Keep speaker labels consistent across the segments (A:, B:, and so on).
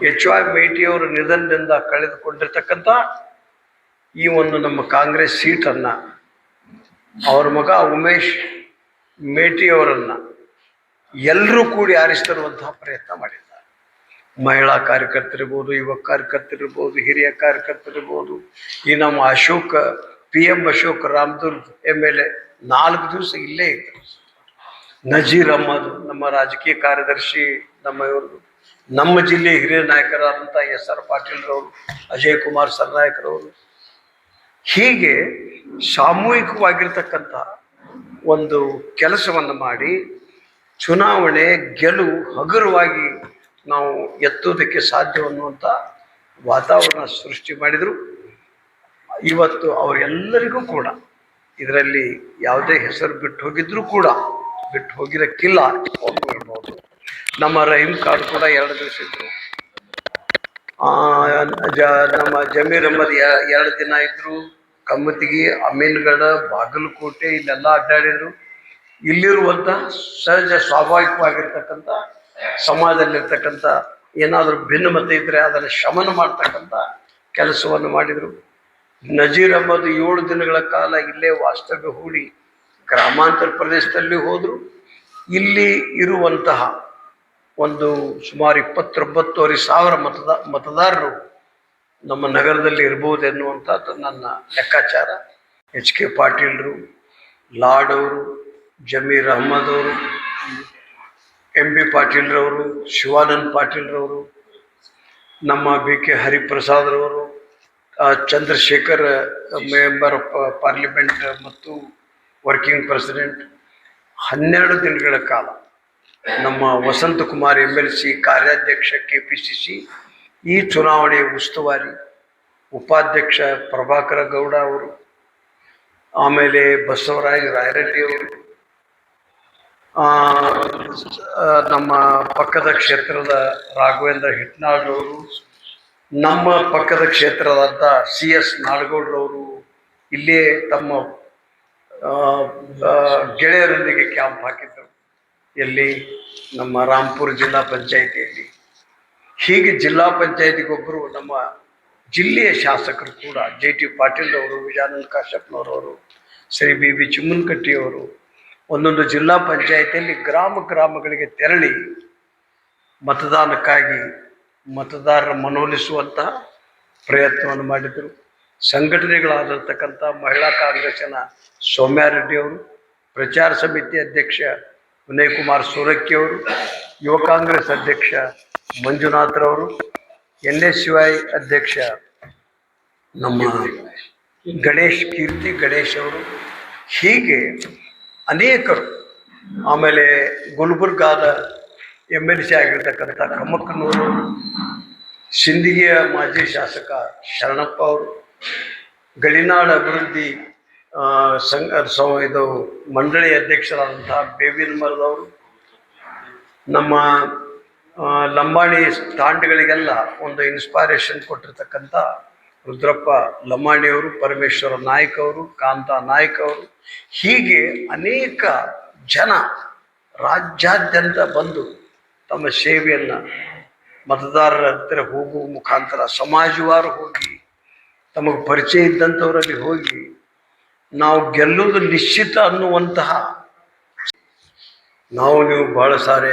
A: H Y ಮೇಟಿಯವರ ನಿಧನದಿಂದ ಕಳೆದುಕೊಂಡಿರ್ತಕ್ಕಂಥ ಈ ಒಂದು ನಮ್ಮ ಕಾಂಗ್ರೆಸ್ ಸೀಟನ್ನು ಅವ್ರ ಮಗ ಉಮೇಶ್ ಮೇಟಿಯವರನ್ನು ಎಲ್ಲರೂ ಕೂಡಿ ಆರಿಸ್ತರುವಂತಹ ಪ್ರಯತ್ನ ಮಾಡಿದ್ದಾರೆ. ಮಹಿಳಾ ಕಾರ್ಯಕರ್ತರಿರ್ಬೋದು, ಯುವ ಕಾರ್ಯಕರ್ತರಿರ್ಬೋದು, ಹಿರಿಯ ಕಾರ್ಯಕರ್ತರಿರ್ಬೋದು. ಈ ನಮ್ಮ ಅಶೋಕ್ PM ಅಶೋಕ್ ರಾಮದುರ್ಗ್ MLA 4 ದಿವಸ ಇಲ್ಲೇ ಇದ್ದರು. ನಜೀರ್ ಅಹ್ಮದ್ ನಮ್ಮ ರಾಜಕೀಯ ಕಾರ್ಯದರ್ಶಿ, ನಮ್ಮ ಜಿಲ್ಲೆ ಹಿರಿಯ ನಾಯಕರಾದಂಥ SR ಪಾಟೀಲ್ರವರು, ಅಜಯ್ ಕುಮಾರ್ ಸರ್ನಾಯಕರವರು, ಹೀಗೆ ಸಾಮೂಹಿಕವಾಗಿರ್ತಕ್ಕಂಥ ಒಂದು ಕೆಲಸವನ್ನು ಮಾಡಿ ಚುನಾವಣೆ ಗೆಲುವು ಹಗುರವಾಗಿ ನಾವು ಎತ್ತುವುದಕ್ಕೆ ಸಾಧ್ಯ ಅನ್ನುವಂಥ ವಾತಾವರಣ ಸೃಷ್ಟಿ ಮಾಡಿದರು. ಇವತ್ತು ಅವರೆಲ್ಲರಿಗೂ ಕೂಡ ಇದರಲ್ಲಿ ಯಾವುದೇ ಹೆಸರು ಬಿಟ್ಟು ಹೋಗಿದ್ರೂ ಕೂಡ ಬಿಟ್ಟು ಹೋಗಿರಕ್ಕಿಲ್ಲ ಹೇಳ್ಬೋದು. ನಮ್ಮ ರಹೀಮ್ ಖಾನ್ ಕೂಡ 2 ದಿವಸ ಇದ್ದರು. ನಮ್ಮ ಜಮೀರ್ ಅಹ್ಮದ್ 2 ದಿನ ಇದ್ದರು. ಕಮ್ಮತಿಗಿ, ಅಮೀನ್ಗಢ, ಬಾಗಲಕೋಟೆ ಇಲ್ಲೆಲ್ಲ ಅಡ್ಡಾಡಿದರು. ಇಲ್ಲಿರುವಂಥ ಸಹಜ ಸ್ವಾಭಾವಿಕವಾಗಿರ್ತಕ್ಕಂಥ ಸಮಾಜದಲ್ಲಿರ್ತಕ್ಕಂಥ ಏನಾದರೂ ಭಿನ್ನಮತ ಇದ್ದರೆ ಅದನ್ನು ಶಮನ ಮಾಡ್ತಕ್ಕಂಥ ಕೆಲಸವನ್ನು ಮಾಡಿದರು. ನಜೀರ್ ಅಹ್ಮದ್ 7 ದಿನಗಳ ಕಾಲ ಇಲ್ಲೇ ವಾಸ್ತವ್ಯ ಹೂಡಿ ಗ್ರಾಮಾಂತರ ಪ್ರದೇಶದಲ್ಲಿ ಹೋದರು. ಇಲ್ಲಿ ಇರುವಂತಹ ಒಂದು ಸುಮಾರು 29,500 ಮತದಾರರು ನಮ್ಮ ನಗರದಲ್ಲಿ ಇರ್ಬೋದು ಎನ್ನುವಂಥದ್ದು ನನ್ನ ಲೆಕ್ಕಾಚಾರ. HK ಪಾಟೀಲ್ರು, ಲಾಡ್ ಅವರು, ಜಮೀರ್ ಅಹ್ಮದ್ ಅವರು, MB ಪಾಟೀಲ್ರವರು, ಶಿವಾನಂದ್ ಪಾಟೀಲ್ರವರು, ನಮ್ಮ BK ಹರಿಪ್ರಸಾದ್ರವರು, ಚಂದ್ರಶೇಖರ್ ಮೆಂಬರ್ ಆಫ್ ಪಾರ್ಲಿಮೆಂಟ್ ಮತ್ತು ವರ್ಕಿಂಗ್ ಪ್ರೆಸಿಡೆಂಟ್, 12 ದಿನಗಳ ಕಾಲ ನಮ್ಮ ವಸಂತಕುಮಾರ್ MLC ಕಾರ್ಯಾಧ್ಯಕ್ಷ KPCC, ಈ ಚುನಾವಣೆಯ ಉಸ್ತುವಾರಿ ಉಪಾಧ್ಯಕ್ಷ ಪ್ರಭಾಕರ ಗೌಡ ಅವರು, ಆಮೇಲೆ ಬಸವರಾಜ್ ರಾಯರೆಡ್ಡಿ ಅವರು, ನಮ್ಮ ಪಕ್ಕದ ಕ್ಷೇತ್ರದ ರಾಘವೇಂದ್ರ ಹಿಟ್ನಾಳ್ರವರು, ನಮ್ಮ ಪಕ್ಕದ ಕ್ಷೇತ್ರದಂಥ CS ನಾಡಗೌಡ್ರವರು ಇಲ್ಲೇ ತಮ್ಮ ಗೆಳೆಯರೊಂದಿಗೆ ಕ್ಯಾಂಪ್ ಹಾಕಿದ್ದರು. ಎಲ್ಲಿ? ನಮ್ಮ ರಾಂಪುರ ಜಿಲ್ಲಾ ಪಂಚಾಯಿತಿಯಲ್ಲಿ. ಹೀಗೆ ಜಿಲ್ಲಾ ಪಂಚಾಯಿತಿಗೊಬ್ಬರು ನಮ್ಮ ಜಿಲ್ಲೆಯ ಶಾಸಕರು ಕೂಡ JT ಪಾಟೀಲ್ರವರು, ವಿಜಯಾನಂದ ಕಾಶ್ಯಪ್ನವರವರು, ಶ್ರೀ BB ಚಿಮ್ಮನಕಟ್ಟಿಯವರು ಒಂದೊಂದು ಜಿಲ್ಲಾ ಪಂಚಾಯಿತಿಯಲ್ಲಿ ಗ್ರಾಮಗಳಿಗೆ ತೆರಳಿ ಮತದಾನಕ್ಕಾಗಿ ಮತದಾರರ ಮನವೊಲಿಸುವಂತಹ ಪ್ರಯತ್ನವನ್ನು ಮಾಡಿದರು. ಸಂಘಟನೆಗಳಾಗಿರ್ತಕ್ಕಂಥ ಮಹಿಳಾ ಕಾಂಗ್ರೆಸ್ಸಿನ ಸೌಮ್ಯಾರೆಡ್ಡಿ ಅವರು, ಪ್ರಚಾರ ಸಮಿತಿ ಅಧ್ಯಕ್ಷ ವಿನಯ್ ಕುಮಾರ್ ಸೂರಕ್ಕಿಯವರು, ಯುವ ಕಾಂಗ್ರೆಸ್ ಅಧ್ಯಕ್ಷ ಮಂಜುನಾಥ್ರವರು, NSY ಅಧ್ಯಕ್ಷ ನಮ್ಮ ಕೀರ್ತಿ ಗಣೇಶ್ ಅವರು, ಹೀಗೆ ಅನೇಕರು. ಆಮೇಲೆ ಗುಲ್ಬರ್ಗಾದ MLC ಆಗಿರ್ತಕ್ಕಂಥ ಕಮ್ಮಕ್ಕನವರು, ಸಿಂದಗಿಯ ಮಾಜಿ ಶಾಸಕ ಶರಣಪ್ಪ ಅವರು, ಗಡಿನಾಡು ಅಭಿವೃದ್ಧಿ ಇದು ಮಂಡಳಿ ಅಧ್ಯಕ್ಷರಾದಂತಹ ಬೇವಿನಮರದವರು, ನಮ್ಮ ಲಂಬಾಣಿ ತಾಂಡಗಳಿಗೆಲ್ಲ ಒಂದು ಇನ್ಸ್ಪೈರೇಷನ್ ಕೊಟ್ಟಿರ್ತಕ್ಕಂಥ ರುದ್ರಪ್ಪ ಲಂಬಾಣಿಯವರು, ಪರಮೇಶ್ವರ ನಾಯ್ಕ ಅವರು, ಕಾಂತಾ ನಾಯ್ಕ ಅವರು, ಹೀಗೆ ಅನೇಕ ಜನ ರಾಜ್ಯಾದ್ಯಂತ ಬಂದು ತಮ್ಮ ಸೇವೆಯನ್ನು ಮತದಾರರ ಹತ್ತಿರ ಹೋಗುವ ಮುಖಾಂತರ ಸಮಾಜವಾರು ಹೋಗಿ ತಮಗೆ ಪರಿಚಯ ಇದ್ದಂಥವರಲ್ಲಿ ಹೋಗಿ ನಾವು ಗೆಲ್ಲುವುದು ನಿಶ್ಚಿತ ಅನ್ನುವಂತಹ, ನೀವು ಭಾಳ ಸಾರಿ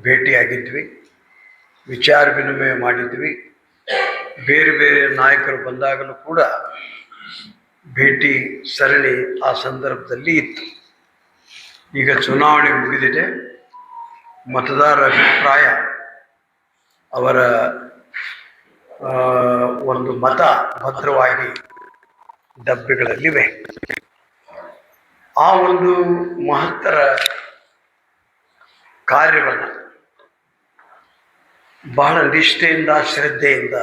A: ಭೇಟಿಯಾಗಿದ್ವಿ, ವಿಚಾರ ವಿನಿಮಯ ಮಾಡಿದ್ವಿ. ಬೇರೆ ಬೇರೆ ನಾಯಕರು ಬಂದಾಗಲೂ ಕೂಡ ಭೇಟಿ ಸರಣಿ ಆ ಸಂದರ್ಭದಲ್ಲಿ ಇತ್ತು. ಈಗ ಚುನಾವಣೆ ಮುಗಿದಿದೆ. ಮತದಾರರ ಅಭಿಪ್ರಾಯ, ಅವರ ಒಂದು ಮತ ಭದ್ರವಾಗಿ ಡಬ್ಬಿಗಳಲ್ಲಿವೆ. ಆ ಒಂದು ಮಹತ್ತರ ಕಾರ್ಯವನ್ನು ಬಹಳ ನಿಷ್ಠೆಯಿಂದ ಶ್ರದ್ಧೆಯಿಂದ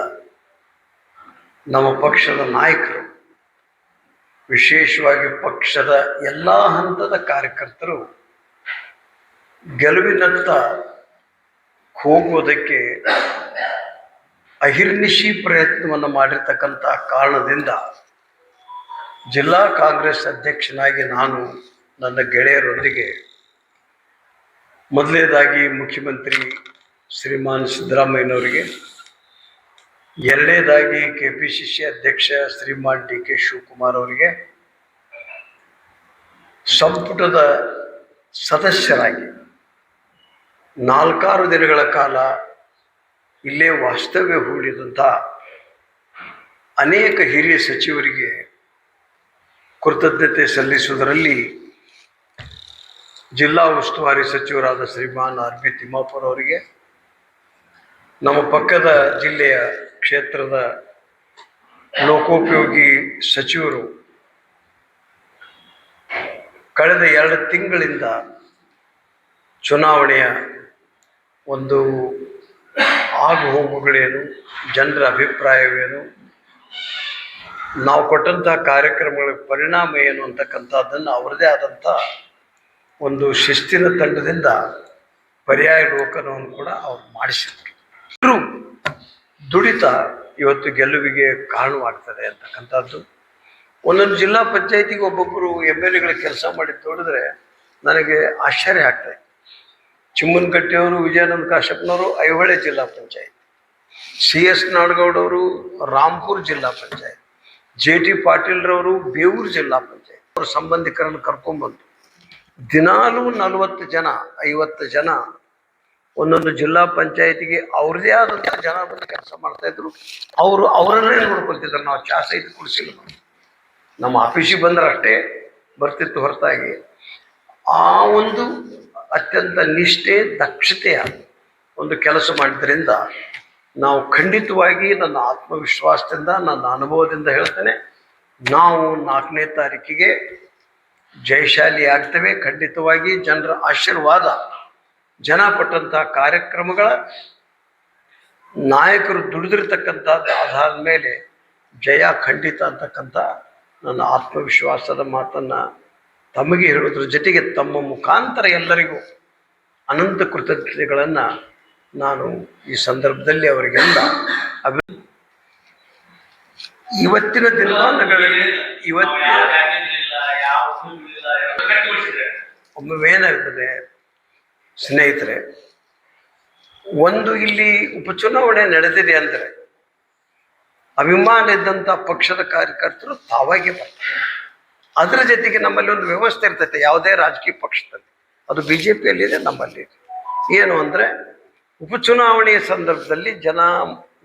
A: ನಮ್ಮ ಪಕ್ಷದ ನಾಯಕರು, ವಿಶೇಷವಾಗಿ ಪಕ್ಷದ ಎಲ್ಲ ಹಂತದ ಕಾರ್ಯಕರ್ತರು ಗೆಲುವಿನತ್ತ ಹೋಗುವುದಕ್ಕೆ ಅಹಿರ್ನಿಶಿ ಪ್ರಯತ್ನವನ್ನು ಮಾಡಿರ್ತಕ್ಕಂಥ ಕಾರಣದಿಂದ ಜಿಲ್ಲಾ ಕಾಂಗ್ರೆಸ್ ಅಧ್ಯಕ್ಷನಾಗಿ ನಾನು ನನ್ನ ಗೆಳೆಯರೊಂದಿಗೆ ಮೊದಲನೇದಾಗಿ ಮುಖ್ಯಮಂತ್ರಿ ಶ್ರೀಮಾನ್ ಸಿದ್ದರಾಮಯ್ಯನವರಿಗೆ, ಎರಡನೇದಾಗಿ KPCC ಅಧ್ಯಕ್ಷ ಶ್ರೀಮಾನ್ DK ಶಿವಕುಮಾರ್ ಅವರಿಗೆ, ಸಂಪುಟದ ಸದಸ್ಯರಾಗಿ 4-6 ದಿನಗಳ ಕಾಲ ಇಲ್ಲೇ ವಾಸ್ತವ್ಯ ಹೂಡಿದಂಥ ಅನೇಕ ಹಿರಿಯ ಸಚಿವರಿಗೆ ಕೃತಜ್ಞತೆ ಸಲ್ಲಿಸುವುದರಲ್ಲಿ ಜಿಲ್ಲಾ ಉಸ್ತುವಾರಿ ಸಚಿವರಾದ ಶ್ರೀಮಾನ್ RB ತಿಮ್ಮಾಪುರ ಅವರಿಗೆ, ನಮ್ಮ ಪಕ್ಕದ ಜಿಲ್ಲೆಯ ಕ್ಷೇತ್ರದ ಲೋಕೋಪಯೋಗಿ ಸಚಿವರು ಕಳೆದ 2 ತಿಂಗಳಿಂದ ಚುನಾವಣೆಯ ಒಂದು ಆಗುಹೋಗುಗಳೇನು, ಜನರ ಅಭಿಪ್ರಾಯವೇನು, ನಾವು ಕೊಟ್ಟಂಥ ಕಾರ್ಯಕ್ರಮಗಳ ಪರಿಣಾಮ ಏನು ಅಂತಕ್ಕಂಥದ್ದನ್ನು ಅವರದೇ ಆದಂಥ ಒಂದು ಶಿಸ್ತಿನ ತಂಡದಿಂದ ಪರ್ಯಾಯ ಲೋಕನವನ್ನು ಕೂಡ ಅವ್ರು ಮಾಡಿಸಿದ್ರು. ದುಡಿತ ಇವತ್ತು ಗೆಲುವಿಗೆ ಕಾರಣವಾಗ್ತದೆ ಅಂತಕ್ಕಂಥದ್ದು. ಒಂದೊಂದು ಜಿಲ್ಲಾ ಪಂಚಾಯತಿಗೆ ಒಬ್ಬೊಬ್ಬರು MLAಗಳ ಕೆಲಸ ಮಾಡಿದ್ದು ನೋಡಿದ್ರೆ ನನಗೆ ಆಶ್ಚರ್ಯ ಆಗ್ತದೆ. ಚಿಮ್ಮನಕಟ್ಟೆಯವರು, ವಿಜಯಾನಂದ ಕಾಶ್ಯಪ್ನವರು ಐಹೊಳೆ ಜಿಲ್ಲಾ ಪಂಚಾಯತ್, CS ನಾಡಗೌಡವರು ರಾಂಪುರ ಜಿಲ್ಲಾ ಪಂಚಾಯತ್, JT ಪಾಟೀಲ್ರವರು ಬೇವೂರು ಜಿಲ್ಲಾ ಪಂಚಾಯತ್, ಅವ್ರ ಸಂಬಂಧಿಕರನ್ನು ಕರ್ಕೊಂಡ್ಬಂದು ದಿನಾಲೂ 40 ಜನ 50 ಜನ ಒಂದೊಂದು ಜಿಲ್ಲಾ ಪಂಚಾಯತಿಗೆ ಅವ್ರದೇ ಆದಂಥ ಜನ ಬಂದು ಕೆಲಸ ಮಾಡ್ತಾಯಿದ್ರು. ಅವರನ್ನೇ ನೋಡ್ಕೊತಿದ್ರು. ನಾವು ಚಾ ಸಹಿತ ಕುಡಿಸಿಲ್ಲ. ನಮ್ಮ ಆಫೀಸಿಗೆ ಬಂದ್ರೆ ಅಷ್ಟೇ ಬರ್ತಿತ್ತು ಹೊರತಾಗಿ ಆ ಒಂದು ಅತ್ಯಂತ ನಿಷ್ಠೆ, ದಕ್ಷತೆಯ ಒಂದು ಕೆಲಸ ಮಾಡಿದ್ರಿಂದ ನಾವು ಖಂಡಿತವಾಗಿ ನನ್ನ ಆತ್ಮವಿಶ್ವಾಸದಿಂದ, ನನ್ನ ಅನುಭವದಿಂದ ಹೇಳ್ತೇನೆ, ನಾವು 4ನೇ ತಾರೀಕಿಗೆ ಜಯಶಾಲಿ ಆಗ್ತೇವೆ. ಖಂಡಿತವಾಗಿ ಜನರ ಆಶೀರ್ವಾದ, ಜನ ಕೊಟ್ಟಂಥ ಕಾರ್ಯಕ್ರಮಗಳ, ನಾಯಕರು ದುಡಿದಿರ್ತಕ್ಕಂಥದ್ದು ಆಧಾರದ ಮೇಲೆ ಜಯ ಖಂಡಿತ ಅಂತಕ್ಕಂಥ ನನ್ನ ಆತ್ಮವಿಶ್ವಾಸದ ಮಾತನ್ನು ತಮಗೆ ಹೇಳೋದ್ರ ಜೊತೆಗೆ ತಮ್ಮ ಮುಖಾಂತರ ಎಲ್ಲರಿಗೂ ಅನಂತ ಕೃತಜ್ಞತೆಗಳನ್ನು ನಾನು ಈ ಸಂದರ್ಭದಲ್ಲಿ ಅವರಿಗೆಲ್ಲ ಇವತ್ತಿನ ದಿನಮಾನಗಳಲ್ಲಿ ಒಮ್ಮೆವೇನಾಗ್ತದೆ ಸ್ನೇಹಿತರೆ, ಒಂದು ಇಲ್ಲಿ ಉಪಚುನಾವಣೆ ನಡೆದಿದೆ ಅಂದರೆ ಅಭಿಮಾನ ಇದ್ದಂಥ ಪಕ್ಷದ ಕಾರ್ಯಕರ್ತರು ತಾವಾಗೆ ಬರ್ತಾರೆ. ಅದರ ಜೊತೆಗೆ ನಮ್ಮಲ್ಲಿ ಒಂದು ವ್ಯವಸ್ಥೆ ಇರ್ತೈತೆ, ಯಾವುದೇ ರಾಜಕೀಯ ಪಕ್ಷದಲ್ಲಿ, ಅದು BJPಯಲ್ಲಿದೆ, ನಮ್ಮಲ್ಲಿದೆ. ಏನು ಅಂದರೆ ಉಪಚುನಾವಣೆಯ ಸಂದರ್ಭದಲ್ಲಿ ಜನ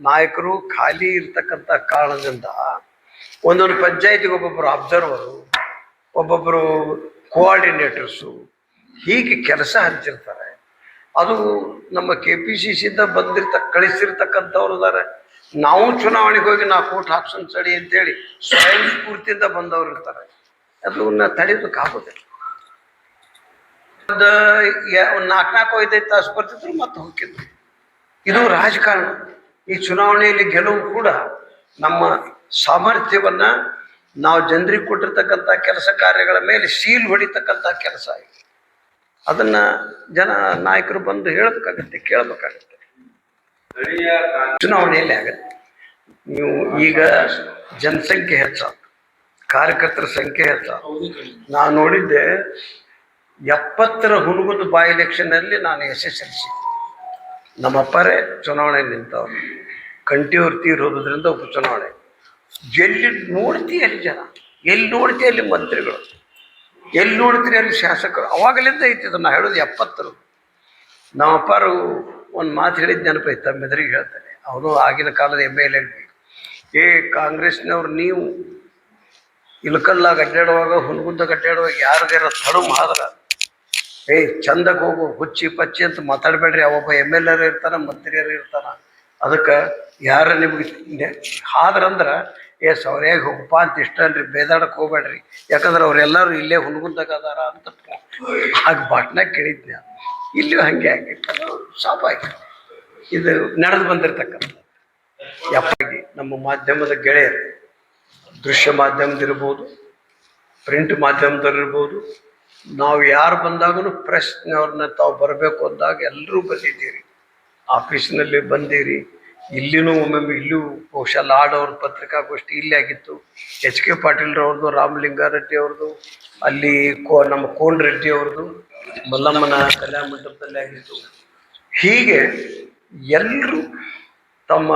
A: ನಾಯಕರು ಖಾಲಿ ಇರ್ತಕ್ಕಂಥ ಕಾರಣದಿಂದ ಒಂದೊಂದು ಪಂಚಾಯತಿಗೆ ಒಬ್ಬೊಬ್ಬರು ಅಬ್ಸರ್ವರು, ಒಬ್ಬೊಬ್ಬರು ಕೋಆರ್ಡಿನೇಟರ್ಸು ಹೀಗೆ ಕೆಲಸ ಹಂಚಿರ್ತಾರೆ. ಅದು ನಮ್ಮ KPCCಯಿಂದ ಕಳಿಸಿರ್ತಕ್ಕಂಥವ್ರು ಇದ್ದಾರೆ. ನಾವು ಚುನಾವಣೆಗೆ ಹೋಗಿ 4 ಓಟ್ ಹಾಕ್ಸೋಣ ಸಡಿ ಅಂತೇಳಿ ಸ್ವಯಂ ಸ್ಫೂರ್ತಿಯಿಂದ ಬಂದವರು ಇರ್ತಾರೆ. ಅದನ್ನ ತಡೆಯೋದಕ್ಕಾಗೋದಿಲ್ಲ. ಒಂದು 4-5 ತಾಸು ಬರ್ತಿದ್ರು ಮತ್ತೆ ಹೋಗಿದ್ರು. ಇದು ರಾಜಕಾರಣ. ಈ ಚುನಾವಣೆಯಲ್ಲಿ ಗೆಲುವು ಕೂಡ ನಮ್ಮ ಸಾಮರ್ಥ್ಯವನ್ನು ನಾವು ಜನರಿಗೆ ಕೊಟ್ಟಿರ್ತಕ್ಕಂಥ ಕೆಲಸ ಕಾರ್ಯಗಳ ಮೇಲೆ ಸೀಲ್ ಹೊಡಿತಕ್ಕಂಥ ಕೆಲಸ ಇದೆ. ಅದನ್ನು ಜನ ನಾಯಕರು ಬಂದು ಹೇಳಬೇಕಾಗತ್ತೆ, ಕೇಳಬೇಕಾಗತ್ತೆ. ಚುನಾವಣೆಯಲ್ಲಿ ಆಗತ್ತೆ. ನೀವು ಈಗ ಜನಸಂಖ್ಯೆ ಹೆಚ್ಚಾಗ, ಕಾರ್ಯಕರ್ತರ ಸಂಖ್ಯೆ ಹೆಚ್ಚಾಗ, ನಾನು ನೋಡಿದ್ದೆ 70ರ ಹುನಗುಂದ ಬೈ ಎಲೆಕ್ಷನ್ನಲ್ಲಿ ನಾನು SSLC, ನಮ್ಮ ಅಪ್ಪರೇ ಚುನಾವಣೆ ನಿಂತವ್ರು. ಕಂಠಿಯವ್ರು ತೀರೋದ್ರಿಂದ ಉಪಚುನಾವಣೆ. ಎಲ್ಲಿ ನೋಡ್ತೀವಿ ಅಲ್ಲಿ ಜನ, ಎಲ್ಲಿ ನೋಡ್ತೀವಿ ಅಲ್ಲಿ ಮಂತ್ರಿಗಳು, ಎಲ್ಲಿ ನೋಡ್ತೀರಿ ಅಲ್ಲಿ ಶಾಸಕರು. ಅವಾಗಲಿಂದ ಐತಿದ್ರು. ನಾ ಹೇಳೋದು 70ರು. ನಮ್ಮ ಅಪ್ಪರು ಒಂದು ಮಾತು ಹೇಳಿದ ನೆನಪೈತೆ, ತಮ್ಮೆದುರಿಗೆ ಹೇಳ್ತಾನೆ. ಅವನು ಆಗಿನ ಕಾಲದ MLA. ಕಾಂಗ್ರೆಸ್ನವ್ರು ನೀವು ಇಲ್ಕಲ್ಲಾಗ ಅಡ್ಡಾಡುವಾಗ, ಹುನಗುಂದಾಗ ಅಡ್ಡಾಡುವಾಗ ಯಾರಿಗಾರ ತಡುಮ್ ಆದ್ರೆ ಚಂದಕ್ಕೆ ಹೋಗು, ಹುಚ್ಚಿ ಪಚ್ಚಿ ಅಂತ ಮಾತಾಡಬೇಡ್ರಿ. ಅವೊಬ್ಬ MLA ಇರ್ತಾನೆ, ಮಂತ್ರಿಯರು ಇರ್ತಾನೆ. ಅದಕ್ಕೆ ಯಾರು ನಿಮ್ಗೆ ಆದ್ರಂದ್ರೆ ಸೌರ್ಯಾಗ ಹೋಗಪ್ಪ ಅಂತ ಇಷ್ಟ ಅನ್ರಿ, ಬೇದಾಡಕ್ಕೆ ಹೋಗ್ಬೇಡ್ರಿ. ಯಾಕಂದ್ರೆ ಅವರೆಲ್ಲರೂ ಇಲ್ಲೇ ಹುನಗುಂದಾಗ ಅದಾರ ಅಂತ ಆಗ ಬಾಟ್ನಾಗ ಕೇಳಿದ್ನ. ಇಲ್ಲಿಯೂ ಹಾಗೆ ಆಗಿತ್ತು. ಸ್ವಾಭಾವಿಕ ಇದು ನಡೆದು ಬಂದಿರತಕ್ಕಂಥ. ಯಪ್ಪಾಗಿ ನಮ್ಮ ಮಾಧ್ಯಮದ ಗೆಳೆಯರು, ದೃಶ್ಯ ಮಾಧ್ಯಮದಿರ್ಬೋದು, ಪ್ರಿಂಟ್ ಮಾಧ್ಯಮದಲ್ಲಿರ್ಬೋದು, ನಾವು ಯಾರು ಬಂದಾಗೂ ಪ್ರೆಸ್ನವ್ರನ್ನ ತಾವು ಬರಬೇಕು ಅಂದಾಗ ಎಲ್ಲರೂ ಬಂದಿದ್ದೀರಿ. ಆಫೀಸಿನಲ್ಲಿ ಬಂದಿರಿ. ಇಲ್ಲಿನೂ ಒಮ್ಮೊಮ್ಮೆ ಇಲ್ಲೂ ಬಹುಶಃ ಲಾಡವ್ರ ಪತ್ರಿಕಾಗೋಷ್ಠಿ ಇಲ್ಲೇ ಆಗಿತ್ತು. HK ಪಾಟೀಲ್ರವ್ರದ್ದು, ರಾಮಲಿಂಗಾರೆಡ್ಡಿ ಅವ್ರದ್ದು, ಅಲ್ಲಿ ನಮ್ಮ ಕೋನ್ ರೆಡ್ಡಿ ಅವ್ರದ್ದು, ಮಲ್ಲಮ್ಮನ ಕಲ್ಯಾಣ ಮಂಟಪದಲ್ಲಿ ಆಗಿತ್ತು. ಹೀಗೆ ಎಲ್ಲರೂ ತಮ್ಮ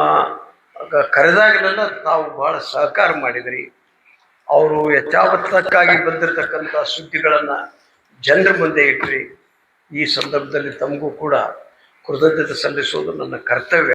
A: ಕರೆದಾಗಲೆಲ್ಲ ತಾವು ಬಹಳ ಸಹಕಾರ ಮಾಡಿದ್ರಿ. ಅವರು ಯಥಾವತ್ತಕ್ಕಾಗಿ ಬಂದಿರತಕ್ಕಂಥ ಸುದ್ದಿಗಳನ್ನು ಜನರ ಮುಂದೆ ಇಟ್ರಿ. ಈ ಸಂದರ್ಭದಲ್ಲಿ ತಮಗೂ ಕೂಡ ಕೃತಜ್ಞತೆ ಸಲ್ಲಿಸುವುದು ನನ್ನ ಕರ್ತವ್ಯ.